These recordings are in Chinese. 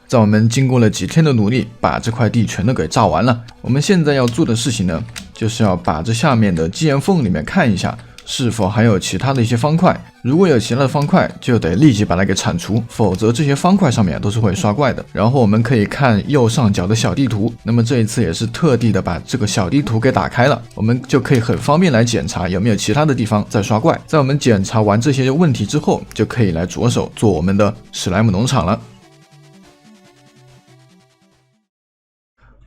在我们经过了几天的努力，把这块地全都给炸完了。我们现在要做的事情呢，就是要把这下面的基岩缝里面看一下，是否还有其他的一些方块。如果有其他的方块，就得立即把它给铲除，否则这些方块上面都是会刷怪的。然后我们可以看右上角的小地图，那么这一次也是特地的把这个小地图给打开了，我们就可以很方便来检查有没有其他的地方在刷怪。在我们检查完这些问题之后，就可以来着手做我们的史莱姆农场了。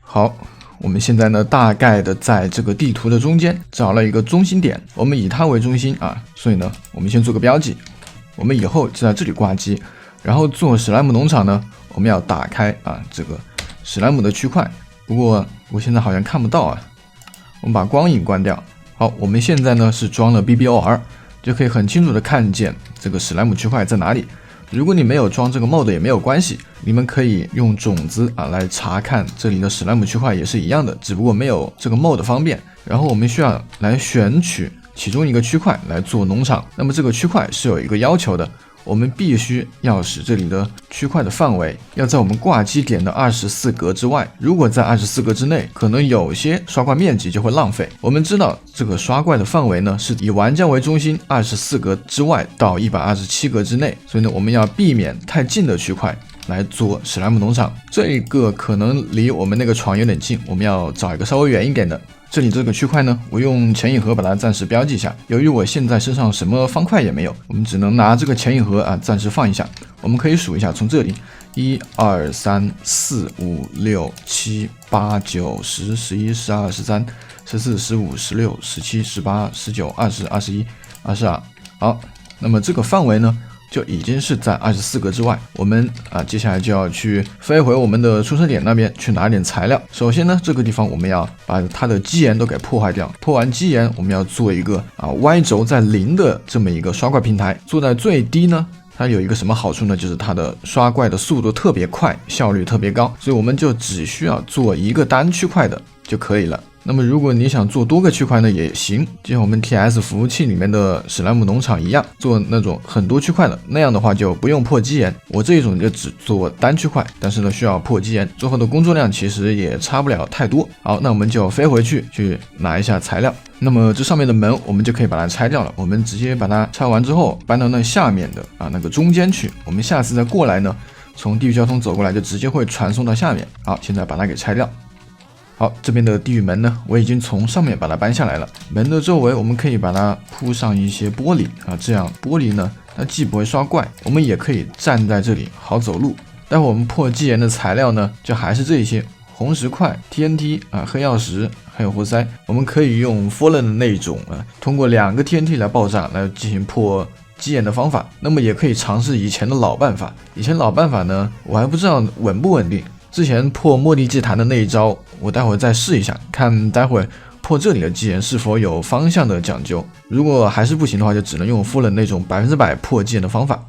好，我们现在呢，大概的在这个地图的中间找了一个中心点，我们以它为中心啊，所以呢，我们先做个标记，我们以后就在这里挂机，然后做史莱姆农场呢，我们要打开啊这个史莱姆的区块，不过我现在好像看不到啊，我们把光影关掉。好，我们现在呢是装了 BBOR， 就可以很清楚的看见这个史莱姆区块在哪里。如果你没有装这个 mod 也没有关系，你们可以用种子啊来查看这里的史莱姆区块也是一样的，只不过没有这个 mod 方便。然后我们需要来选取其中一个区块来做农场，那么这个区块是有一个要求的，我们必须要使这里的区块的范围要在我们挂机点的24格之外，如果在24格之内，可能有些刷怪面积就会浪费。我们知道这个刷怪的范围呢是以玩家为中心，24格之外到127格之内，所以呢我们要避免太近的区块来做史莱姆农场。这个可能离我们那个床有点近，我们要找一个稍微远一点的。这里这个区块呢，我用潜影盒把它暂时标记一下。由于我现在身上什么方块也没有，我们只能拿这个潜影盒啊暂时放一下。我们可以数一下，从这里1、2、3、4、5、6、7、8、9、10、11、12、13、14、15、16、17、18、19、20、21、22。好，那么这个范围呢，就已经是在24格之外。我们接下来就要去飞回我们的出生点那边去拿点材料。首先呢，这个地方我们要把它的基岩都给破坏掉。破完基岩，我们要做一个Y 轴在0的这么一个刷怪平台。做在最低呢，它有一个什么好处呢？就是它的刷怪的速度特别快，效率特别高。所以我们就只需要做一个单区块的就可以了。那么如果你想做多个区块呢也行，就像我们 TS 服务器里面的史莱姆农场一样，做那种很多区块的，那样的话就不用破基岩。我这一种就只做单区块，但是呢需要破基岩，最后的工作量其实也差不了太多。好，那我们就飞回去拿一下材料。那么这上面的门我们就可以把它拆掉了，我们直接把它拆完之后搬到那下面的那个中间去，我们下次再过来呢，从地狱交通走过来就直接会传送到下面。好，现在把它给拆掉。好，这边的地狱门呢，我已经从上面把它搬下来了。门的周围我们可以把它铺上一些玻璃这样玻璃呢，它既不会刷怪，我们也可以站在这里好走路。待会我们破基岩的材料呢，就还是这些红石块、TNT 黑曜石，还有活塞。我们可以用 Fallen 的那种通过2个 TNT 来爆炸来进行破基岩的方法。那么也可以尝试以前的老办法。以前老办法呢，我还不知道稳不稳定。之前破末地祭坛的那一招，我待会再试一下，看待会破这里的基岩是否有方向的讲究。如果还是不行的话，就只能用夫人那种100%破基岩的方法。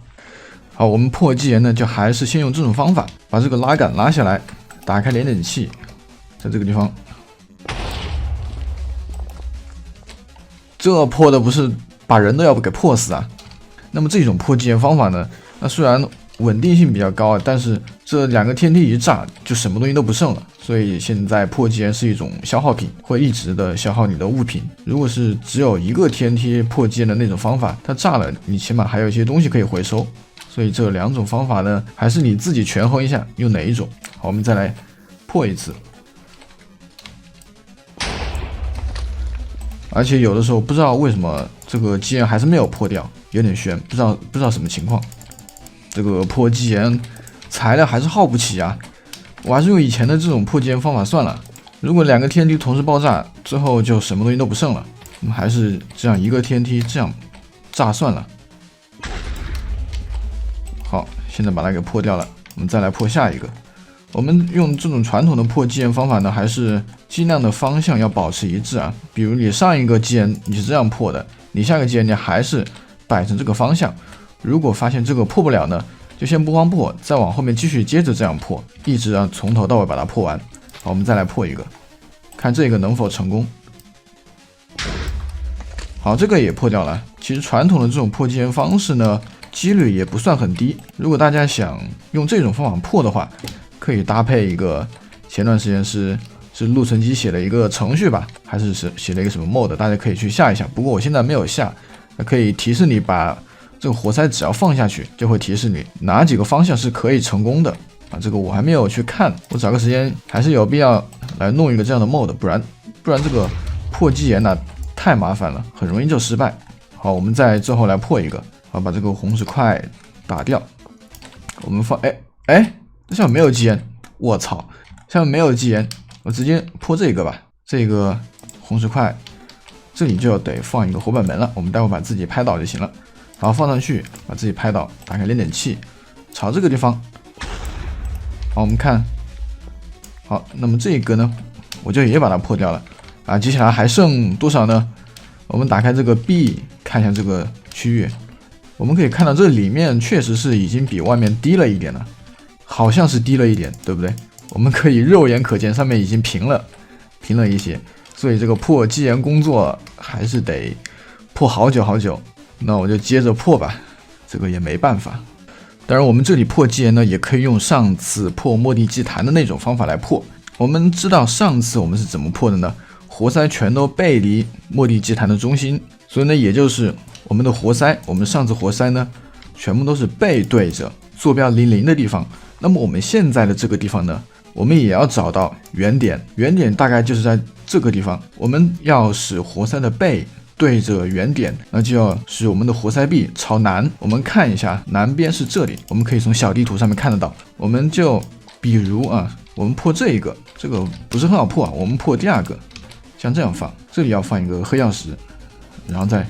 好，我们破基岩呢，就还是先用这种方法，把这个拉杆拉下来，打开连点器，在这个地方，这破的不是把人都要给破死啊？那么这种破基岩方法呢，那虽然稳定性比较高但是这2个天梯一炸就什么东西都不剩了，所以现在破基岩是一种消耗品，会一直的消耗你的物品。如果是只有一个天梯破基岩的那种方法，它炸了你起码还有一些东西可以回收。所以这2种方法呢，还是你自己权衡一下用哪一种。好，我们再来破一次。而且有的时候不知道为什么这个基岩还是没有破掉，有点悬，不知道什么情况。这个破基岩材料还是耗不起啊，我还是用以前的这种破基岩方法算了。如果2个天梯同时爆炸，最后就什么东西都不剩了。我们还是这样一个天梯这样炸算了。好，现在把它给破掉了，我们再来破下一个。我们用这种传统的破基岩方法呢，还是尽量的方向要保持一致啊。比如你上一个基岩你是这样破的，你下个基岩你还是摆成这个方向。如果发现这个破不了呢，就先不慌破，再往后面继续接着这样破，一直从头到尾把它破完。好，我们再来破一个，看这个能否成功。好，这个也破掉了。其实传统的这种破基岩方式呢，几率也不算很低。如果大家想用这种方法破的话，可以搭配一个，前段时间是陆晨基写了一个程序吧，还是写了一个什么 mod， 大家可以去下一下。不过我现在没有下，可以提示你把这个活塞只要放下去，就会提示你哪几个方向是可以成功的啊。这个我还没有去看，我找个时间还是有必要来弄一个这样的 mod， 不然这个破基岩呢太麻烦了，很容易就失败。好，我们在最后来破一个，好，把这个红石块打掉。我们放，这下面没有基岩，我操，下面没有基岩，我直接破这个吧。这个红石块，这里就得放一个活板门了，我们待会把自己拍倒就行了。好，放上去，把自己拍倒，打开炼点器，朝这个地方。好，我们看，好，那么这个呢，我就也把它破掉了啊。接下来还剩多少呢？我们打开这个 B， 看一下这个区域，我们可以看到这里面确实是已经比外面低了一点了，好像是低了一点，对不对？我们可以肉眼可见上面已经平了一些，所以这个破基岩工作还是得破好久好久。那我就接着破吧，这个也没办法。当然我们这里破基岩呢，也可以用上次破末地祭坛的那种方法来破。我们知道上次我们是怎么破的呢？活塞全都背离末地祭坛的中心，所以呢，也就是我们的活塞，我们上次活塞呢，全部都是背对着坐标00的地方。那么我们现在的这个地方呢，我们也要找到原点，原点大概就是在这个地方。我们要使活塞的背对着原点，那就要使我们的活塞壁朝南。我们看一下，南边是这里，我们可以从小地图上面看得到。我们就比如啊，我们破这个不是很好破啊，我们破第二个。像这样放，这里要放一个黑曜石，然后再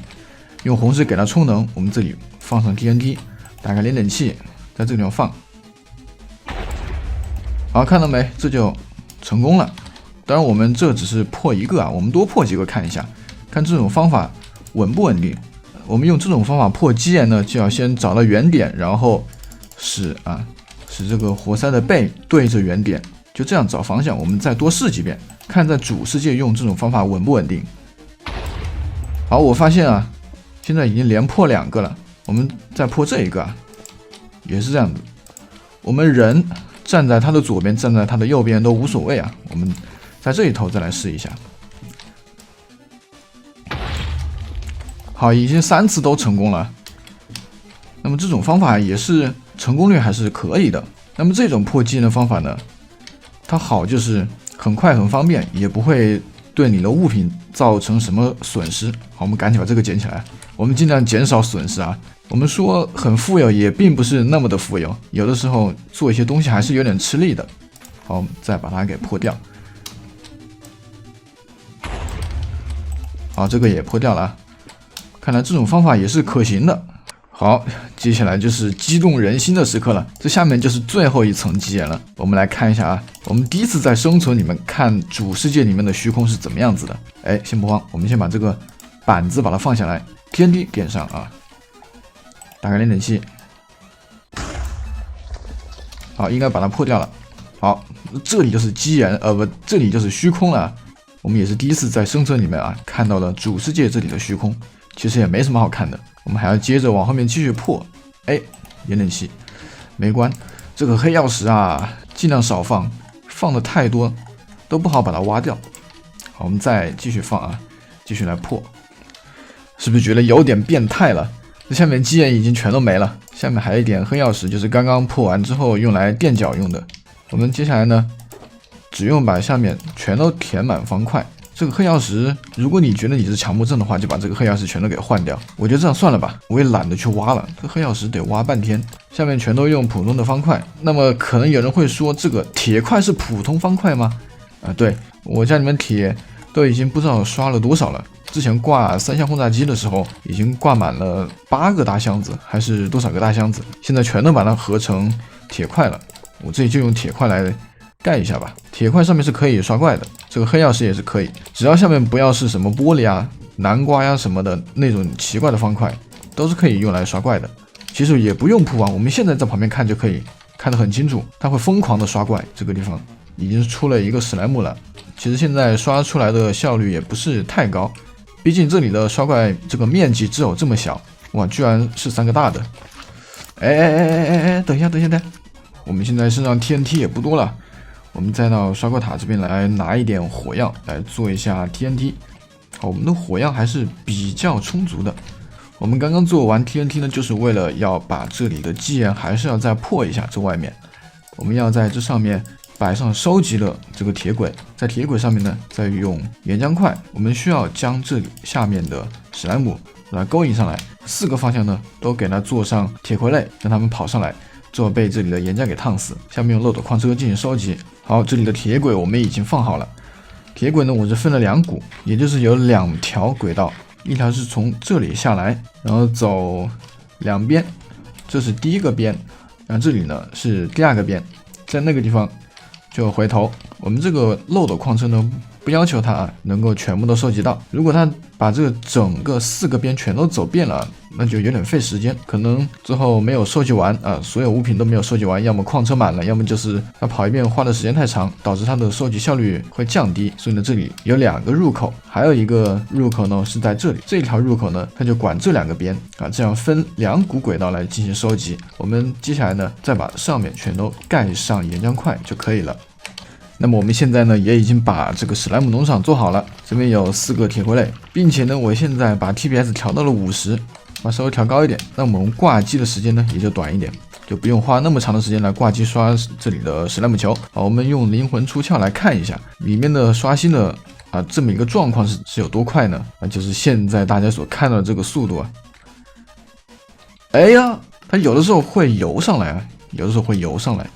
用红石给它充能。我们这里放上 TNT， 打开炼点器，在这个地方放。好，看到没？这就成功了。当然，我们这只是破一个啊，我们多破几个看一下，看这种方法稳不稳定。我们用这种方法破基岩呢，就要先找到原点，然后使这个活塞的背对着原点。就这样找方向，我们再多试几遍，看在主世界用这种方法稳不稳定。好，我发现啊，现在已经连破2个了，我们再破这一个啊，也是这样子。我们人站在它的左边，站在它的右边都无所谓啊。我们在这一头再来试一下。好，已经3次都成功了。那么这种方法也是成功率还是可以的。那么这种破基岩的方法呢？它好就是很快很方便，也不会对你的物品造成什么损失。好，我们赶紧把这个捡起来，我们尽量减少损失啊。我们说很富有，也并不是那么的富有，有的时候做一些东西还是有点吃力的。好，我们再把它给破掉。好，这个也破掉了啊。看来这种方法也是可行的。好，接下来就是激动人心的时刻了，这下面就是最后一层基岩了。我们来看一下啊，我们第一次在生存里面看主世界里面的虚空是怎么样子的。先不慌，我们先把这个板子把它放下来 ，TNT 点上啊，打开炼点器。好，应该把它破掉了。好，这里就是基岩，这里就是虚空了。我们也是第一次在生存里面啊看到了主世界这里的虚空，其实也没什么好看的。我们还要接着往后面继续破。炼点器没关，这个黑曜石啊，尽量少放，放的太多都不好把它挖掉。好，我们再继续放啊，继续来破。是不是觉得有点变态了？这下面基岩已经全都没了，下面还有一点黑曜石，就是刚刚破完之后用来垫脚用的。我们接下来呢，只用把下面全都填满方块。这个黑曜石，如果你觉得你是强迫症的话，就把这个黑曜石全都给换掉。我觉得这样算了吧，我也懒得去挖了。这个黑曜石得挖半天，下面全都用普通的方块。那么可能有人会说，这个铁块是普通方块吗？对，我家里面铁都已经不知道刷了多少了。之前挂3项轰炸机的时候，已经挂满了8个大箱子，还是多少个大箱子？现在全都把它合成铁块了。我这里就用铁块来盖一下吧，铁块上面是可以刷怪的，这个黑曜石也是可以，只要下面不要是什么玻璃啊、南瓜呀什么的那种奇怪的方块，都是可以用来刷怪的。其实也不用铺网，我们现在在旁边看就可以看得很清楚，它会疯狂的刷怪。这个地方已经出了一个史莱姆了，其实现在刷出来的效率也不是太高，毕竟这里的刷怪这个面积只有这么小，哇，居然是3个大的。等一下，我们现在身上 TNT 也不多了，我们再到刷怪塔这边来拿一点火药来做一下 TNT。好，我们的火药还是比较充足的。我们刚刚做完 TNT 呢，就是为了要把这里的基岩还是要再破一下这外面。我们要在这上面摆上收集了这个铁轨，在铁轨上面呢，再用岩浆块，我们需要将这里下面的史莱姆来勾引上来，4个方向呢都给它做上铁傀儡，让它们跑上来，最后被这里的岩浆给烫死。下面用漏斗矿车进行收集。好，这里的铁轨我们已经放好了。铁轨呢，我是分了2股，也就是有2条轨道，一条是从这里下来，然后走2边，这是第1个边，然后这里呢是第2个边，在那个地方就回头。我们这个漏斗矿车呢，不要求它能够全部都收集到，如果它把这个整个4个边全都走遍了，那就有点费时间，可能最后没有收集完所有物品都没有收集完，要么矿车满了，要么就是它跑一遍花的时间太长，导致它的收集效率会降低。所以呢，这里有2个入口，还有一个入口呢是在这里，这条入口呢它就管这2个边这样分2股轨道来进行收集。我们接下来呢再把上面全都盖上岩浆块就可以了。那么我们现在呢也已经把这个史莱姆农场做好了，这边有4个铁傀儡，并且呢我现在把 TPS 调到了50，把稍微调高一点，那我们挂机的时间呢也就短一点，就不用花那么长的时间来挂机刷这里的史莱姆球。好，我们用灵魂出窍来看一下里面的刷新的这么一个状况是有多快呢？就是现在大家所看到的这个速度哎呀，它有的时候会游上来有的时候会游上来。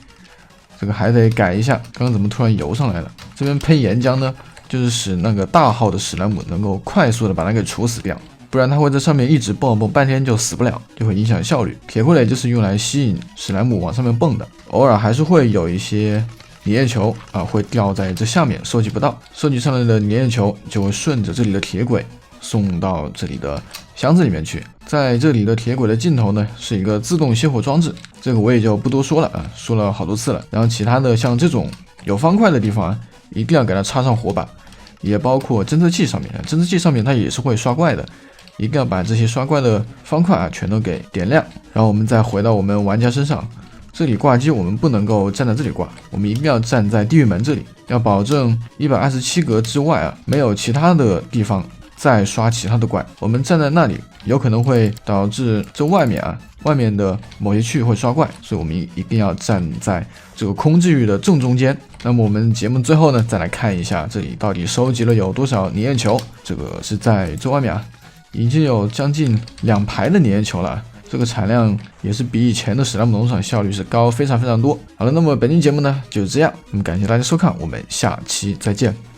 这个还得改一下，刚刚怎么突然游上来了？这边喷岩浆呢，就是使那个大号的史莱姆能够快速的把它给处死掉，不然它会在上面一直蹦半天就死不了，就会影响效率。铁傀儡就是用来吸引史莱姆往上面蹦的，偶尔还是会有一些粘液球会掉在这下面，收集不到，收集上来的粘液球就会顺着这里的铁轨送到这里的箱子里面去。在这里的铁轨的尽头呢是一个自动熄火装置，这个我也就不多说了说了好多次了。然后其他的像这种有方块的地方一定要给它插上火把，也包括侦测器上面，侦测器上面它也是会刷怪的，一定要把这些刷怪的方块全都给点亮。然后我们再回到我们玩家身上，这里挂机我们不能够站在这里挂，我们一定要站在地狱门这里，要保证127格之外没有其他的地方再刷其他的怪，我们站在那里有可能会导致这外面的某些区域会刷怪，所以我们一定要站在这个空之域的正中间。那么我们节目最后呢，再来看一下这里到底收集了有多少粘液球。这个是在这外面已经有将近2排的粘液球了，这个产量也是比以前的史莱姆农场效率是高非常多。好了，那么本期节目呢就是这样，那么感谢大家收看，我们下期再见。